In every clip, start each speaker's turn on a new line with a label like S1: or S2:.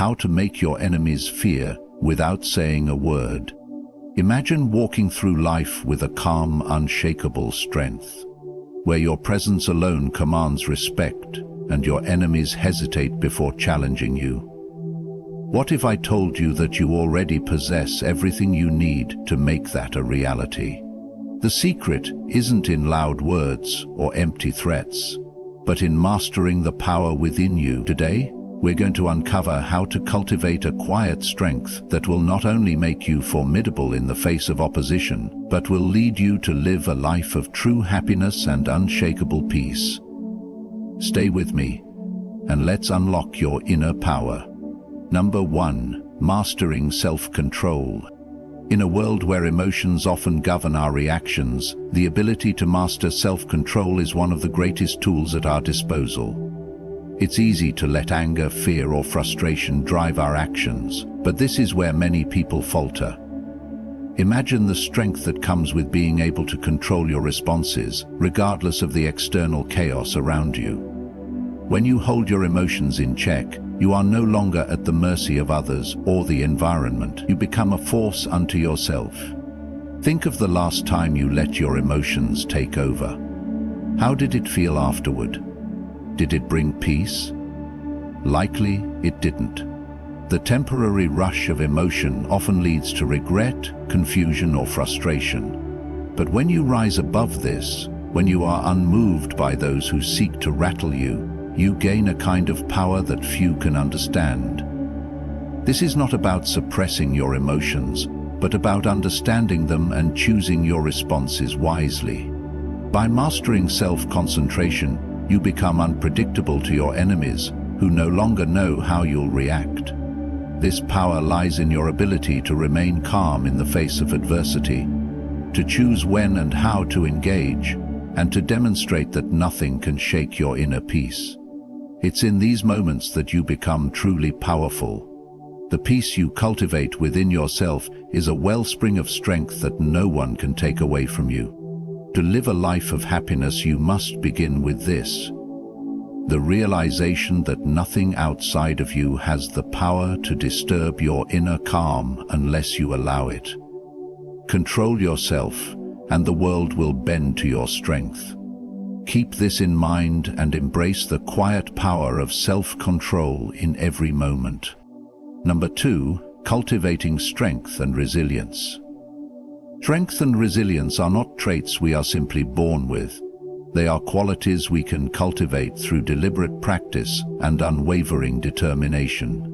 S1: how to make your enemies fear without saying a word. Imagine walking through life with a calm, unshakable strength, where your presence alone commands respect and your enemies hesitate before challenging you. What if I told you that you already possess everything you need to make that a reality? The secret isn't in loud words or empty threats, but in mastering the power within you. Today, we're going to uncover how to cultivate a quiet strength that will not only make you formidable in the face of opposition, but will lead you to live a life of true happiness and unshakable peace. Stay with me, and let's unlock your inner power. Number 1. Mastering self-control. In a world where emotions often govern our reactions, the ability to master self-control is one of the greatest tools at our disposal. It's easy to let anger, fear, or frustration drive our actions, but this is where many people falter. Imagine the strength that comes with being able to control your responses, regardless of the external chaos around you. When you hold your emotions in check, you are no longer at the mercy of others or the environment. You become a force unto yourself. Think of the last time you let your emotions take over. How did it feel afterward? Did it bring peace? Likely it didn't. The temporary rush of emotion often leads to regret, confusion, or frustration. But when you rise above this, when you are unmoved by those who seek to rattle you, you gain a kind of power that few can understand. This is not about suppressing your emotions, but about understanding them and choosing your responses wisely. By mastering self-concentration, you become unpredictable to your enemies, who no longer know how you'll react. This power lies in your ability to remain calm in the face of adversity, to choose when and how to engage, and to demonstrate that nothing can shake your inner peace. It's in these moments that you become truly powerful. The peace you cultivate within yourself is a wellspring of strength that no one can take away from you. To live a life of happiness, you must begin with this: the realization that nothing outside of you has the power to disturb your inner calm unless you allow it. Control yourself, and the world will bend to your strength. Keep this in mind and embrace the quiet power of self-control in every moment. Number 2. Cultivating strength and resilience. Strength and resilience are not traits we are simply born with. They are qualities we can cultivate through deliberate practice and unwavering determination.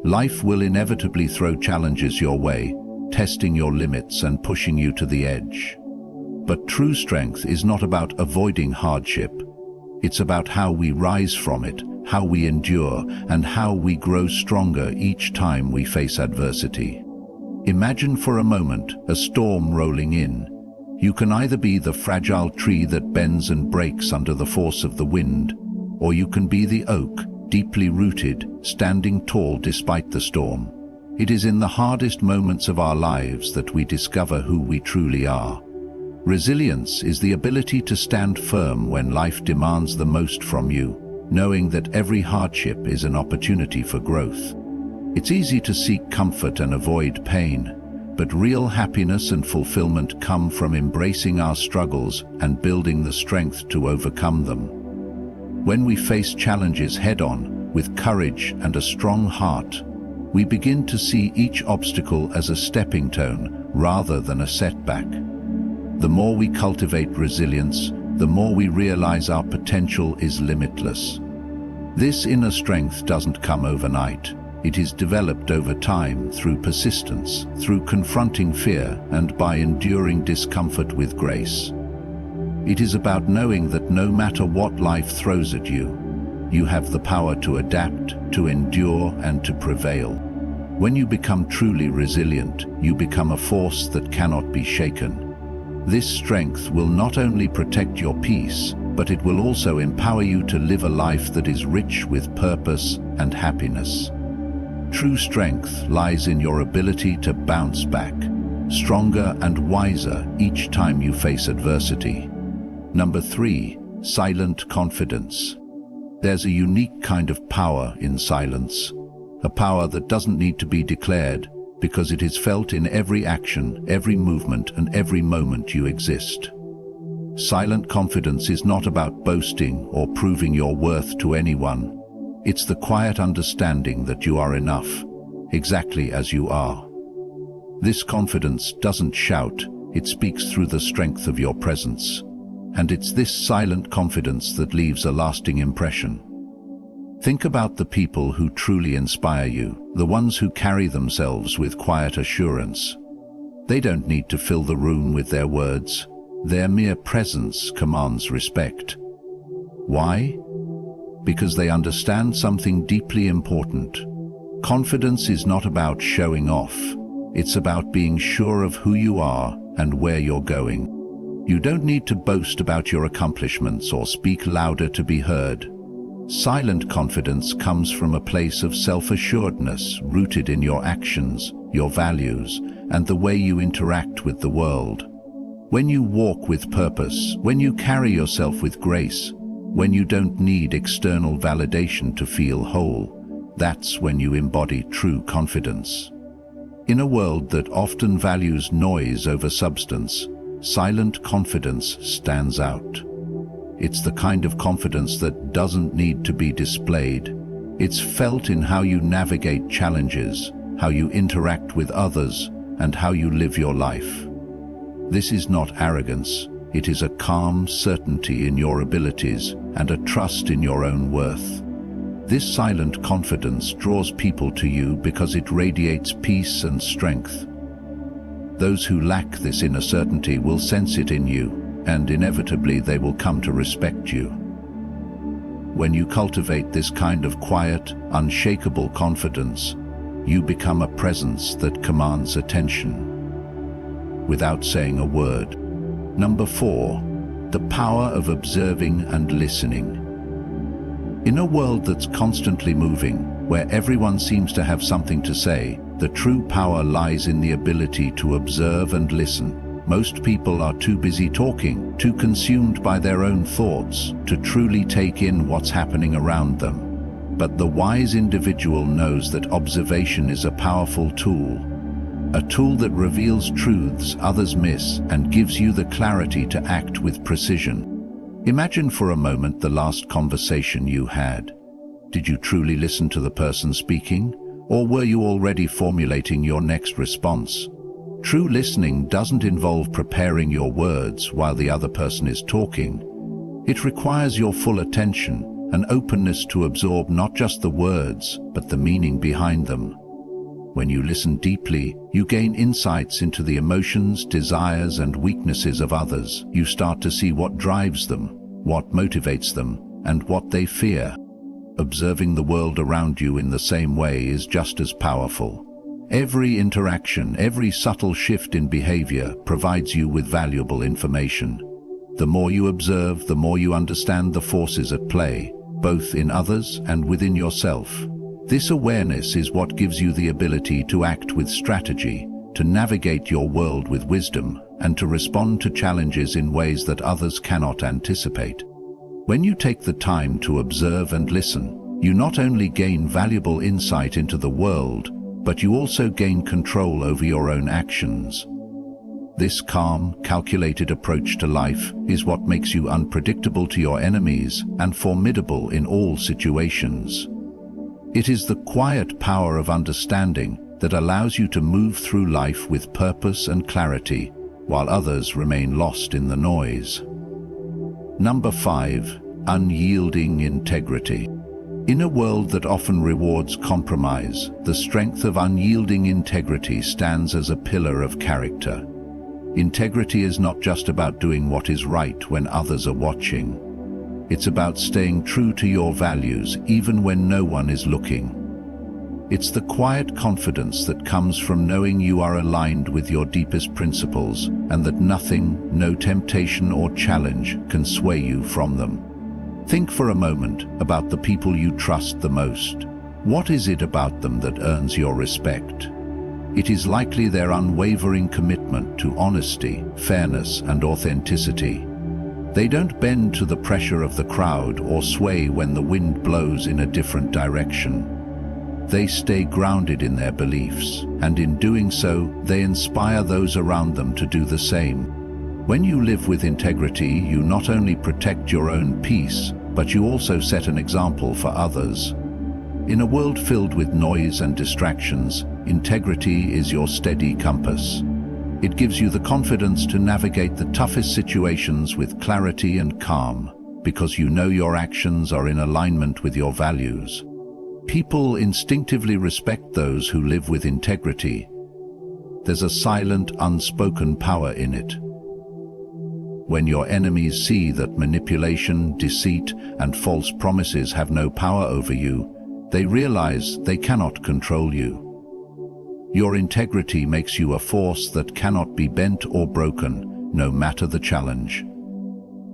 S1: Life will inevitably throw challenges your way, testing your limits and pushing you to the edge. But true strength is not about avoiding hardship. It's about how we rise from it, how we endure, and how we grow stronger each time we face adversity. Imagine for a moment a storm rolling in. You can either be the fragile tree that bends and breaks under the force of the wind, or you can be the oak, deeply rooted, standing tall despite the storm. It is in the hardest moments of our lives that we discover who we truly are. Resilience is the ability to stand firm when life demands the most from you, knowing that every hardship is an opportunity for growth. It's easy to seek comfort and avoid pain, but real happiness and fulfillment come from embracing our struggles and building the strength to overcome them. When we face challenges head-on, with courage and a strong heart, we begin to see each obstacle as a stepping stone rather than a setback. The more we cultivate resilience, the more we realize our potential is limitless. This inner strength doesn't come overnight. It is developed over time through persistence, through confronting fear, and by enduring discomfort with grace. It is about knowing that no matter what life throws at you, you have the power to adapt, to endure, and to prevail. When you become truly resilient, you become a force that cannot be shaken. This strength will not only protect your peace, but it will also empower you to live a life that is rich with purpose and happiness. True strength lies in your ability to bounce back, stronger and wiser each time you face adversity. Number 3. Silent confidence. There's a unique kind of power in silence. a power that doesn't need to be declared because it is felt in every action, every movement, and every moment you exist. Silent confidence is not about boasting or proving your worth to anyone. It's the quiet understanding that you are enough, exactly as you are. This confidence doesn't shout, it speaks through the strength of your presence. And it's this silent confidence that leaves a lasting impression. Think about the people who truly inspire you, the ones who carry themselves with quiet assurance. They don't need to fill the room with their words. Their mere presence commands respect. Why? Because they understand something deeply important. Confidence is not about showing off. It's about being sure of who you are and where you're going. You don't need to boast about your accomplishments or speak louder to be heard. Silent confidence comes from a place of self-assuredness rooted in your actions, your values, and the way you interact with the world. When you walk with purpose, when you carry yourself with grace, when you don't need external validation to feel whole, that's when you embody true confidence. In a world that often values noise over substance, silent confidence stands out. It's the kind of confidence that doesn't need to be displayed. It's felt in how you navigate challenges, how you interact with others, and how you live your life. This is not arrogance, it is a calm certainty in your abilities and a trust in your own worth. This silent confidence draws people to you because it radiates peace and strength. Those who lack this inner certainty will sense it in you, and inevitably they will come to respect you. When you cultivate this kind of quiet, unshakable confidence, you become a presence that commands attention without saying a word. Number 4, the power of observing and listening. In a world that's constantly moving, where everyone seems to have something to say, the true power lies in the ability to observe and listen. Most people are too busy talking, too consumed by their own thoughts, to truly take in what's happening around them. But the wise individual knows that observation is a powerful tool. A tool that reveals truths others miss and gives you the clarity to act with precision. Imagine for a moment the last conversation you had. Did you truly listen to the person speaking, or were you already formulating your next response? True listening doesn't involve preparing your words while the other person is talking. It requires your full attention, an openness to absorb not just the words, but the meaning behind them. When you listen deeply, you gain insights into the emotions, desires, and weaknesses of others. You start to see what drives them, what motivates them, and what they fear. Observing the world around you in the same way is just as powerful. Every interaction, every subtle shift in behavior provides you with valuable information. The more you observe, the more you understand the forces at play, both in others and within yourself. This awareness is what gives you the ability to act with strategy, to navigate your world with wisdom, and to respond to challenges in ways that others cannot anticipate. When you take the time to observe and listen, you not only gain valuable insight into the world, but you also gain control over your own actions. This calm, calculated approach to life is what makes you unpredictable to your enemies and formidable in all situations. It is the quiet power of understanding that allows you to move through life with purpose and clarity, while others remain lost in the noise. Number 5, unyielding integrity. In a world that often rewards compromise, the strength of unyielding integrity stands as a pillar of character. Integrity is not just about doing what is right when others are watching. It's about staying true to your values even when no one is looking. It's the quiet confidence that comes from knowing you are aligned with your deepest principles and that nothing, no temptation or challenge can sway you from them. Think for a moment about the people you trust the most. What is it about them that earns your respect? It is likely their unwavering commitment to honesty, fairness, and authenticity. They don't bend to the pressure of the crowd or sway when the wind blows in a different direction. They stay grounded in their beliefs, and in doing so, they inspire those around them to do the same. When you live with integrity, you not only protect your own peace, but you also set an example for others. In a world filled with noise and distractions, integrity is your steady compass. It gives you the confidence to navigate the toughest situations with clarity and calm, because you know your actions are in alignment with your values. People instinctively respect those who live with integrity. There's a silent, unspoken power in it. When your enemies see that manipulation, deceit, and false promises have no power over you, they realize they cannot control you. Your integrity makes you a force that cannot be bent or broken, no matter the challenge.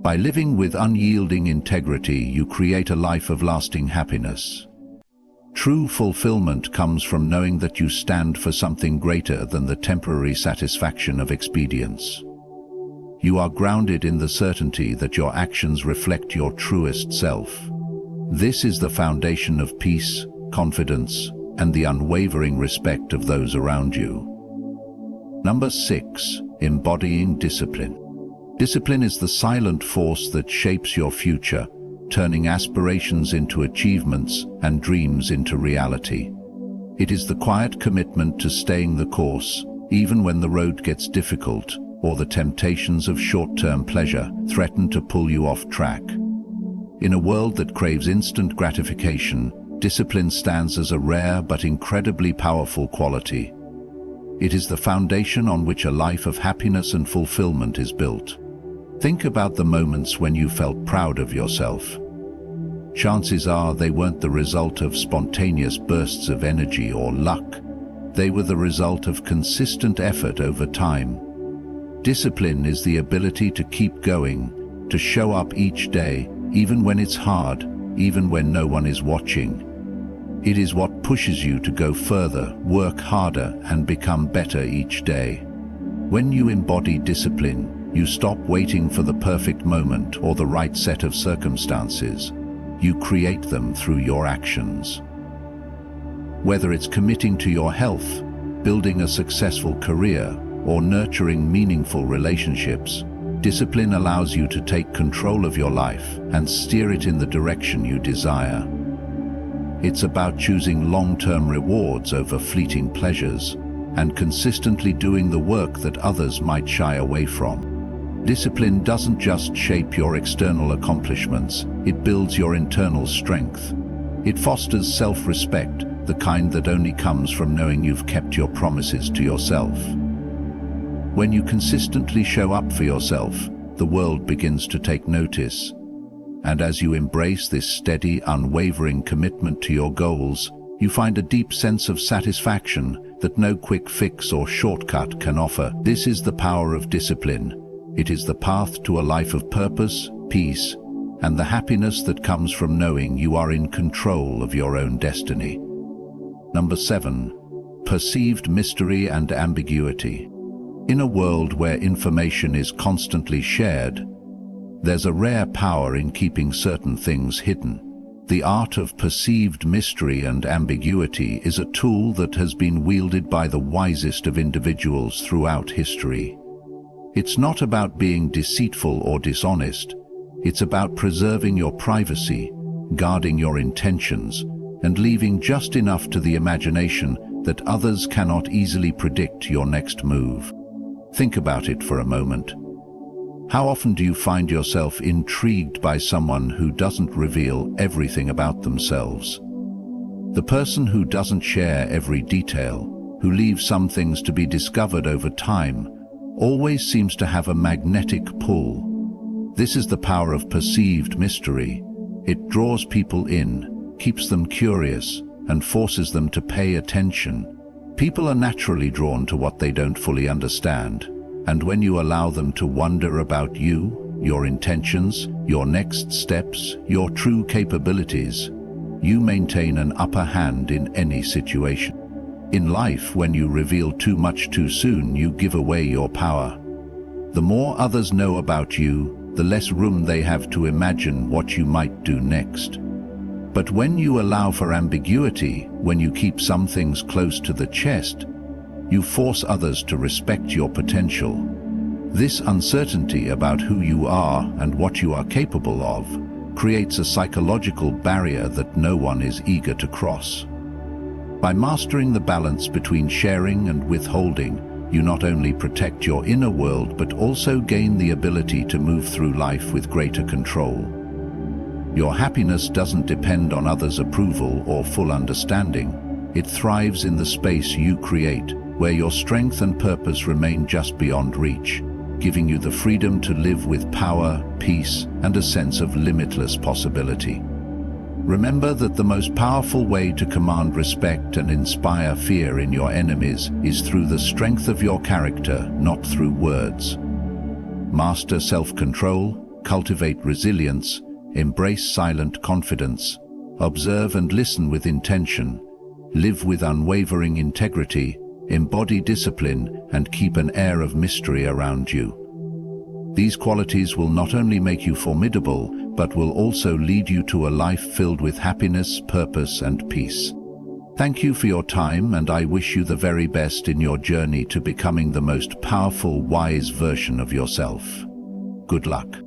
S1: By living with unyielding integrity, you create a life of lasting happiness. True fulfillment comes from knowing that you stand for something greater than the temporary satisfaction of expedience. You are grounded in the certainty that your actions reflect your truest self. This is the foundation of peace, confidence, and the unwavering respect of those around you. Number 6. Embodying discipline. Discipline is the silent force that shapes your future, turning aspirations into achievements and dreams into reality. It is the quiet commitment to staying the course, even when the road gets difficult or the temptations of short-term pleasure threaten to pull you off track. In a world that craves instant gratification, discipline stands as a rare but incredibly powerful quality. It is the foundation on which a life of happiness and fulfillment is built. Think about the moments when you felt proud of yourself. Chances are they weren't the result of spontaneous bursts of energy or luck. They were the result of consistent effort over time. Discipline is the ability to keep going, to show up each day, even when it's hard, even when no one is watching. It is what pushes you to go further, work harder, and become better each day. When you embody discipline, you stop waiting for the perfect moment or the right set of circumstances. You create them through your actions. Whether it's committing to your health, building a successful career, or nurturing meaningful relationships, discipline allows you to take control of your life and steer it in the direction you desire. It's about choosing long-term rewards over fleeting pleasures and consistently doing the work that others might shy away from. Discipline doesn't just shape your external accomplishments, it builds your internal strength. It fosters self-respect, the kind that only comes from knowing you've kept your promises to yourself. When you consistently show up for yourself, the world begins to take notice. And as you embrace this steady, unwavering commitment to your goals, you find a deep sense of satisfaction that no quick fix or shortcut can offer. This is the power of discipline. It is the path to a life of purpose, peace, and the happiness that comes from knowing you are in control of your own destiny. Number 7. Perceived mystery and ambiguity. In a world where information is constantly shared, there's a rare power in keeping certain things hidden. The art of perceived mystery and ambiguity is a tool that has been wielded by the wisest of individuals throughout history. It's not about being deceitful or dishonest. It's about preserving your privacy, guarding your intentions, and leaving just enough to the imagination that others cannot easily predict your next move. Think about it for a moment. How often do you find yourself intrigued by someone who doesn't reveal everything about themselves? The person who doesn't share every detail, who leaves some things to be discovered over time, always seems to have a magnetic pull. This is the power of perceived mystery. It draws people in, keeps them curious, and forces them to pay attention. People are naturally drawn to what they don't fully understand, and when you allow them to wonder about you, your intentions, your next steps, your true capabilities, you maintain an upper hand in any situation. In life, when you reveal too much too soon, you give away your power. The more others know about you, the less room they have to imagine what you might do next. But when you allow for ambiguity, when you keep some things close to the chest, you force others to respect your potential. This uncertainty about who you are and what you are capable of creates a psychological barrier that no one is eager to cross. By mastering the balance between sharing and withholding, you not only protect your inner world but also gain the ability to move through life with greater control. Your happiness doesn't depend on others' approval or full understanding. It thrives in the space you create, where your strength and purpose remain just beyond reach, giving you the freedom to live with power, peace, and a sense of limitless possibility. Remember that the most powerful way to command respect and inspire fear in your enemies is through the strength of your character, not through words. Master self-control, cultivate resilience, embrace silent confidence, observe and listen with intention, live with unwavering integrity, embody discipline, and keep an air of mystery around you. These qualities will not only make you formidable, but will also lead you to a life filled with happiness, purpose, and peace. Thank you for your time, and I wish you the very best in your journey to becoming the most powerful, wise version of yourself. Good luck.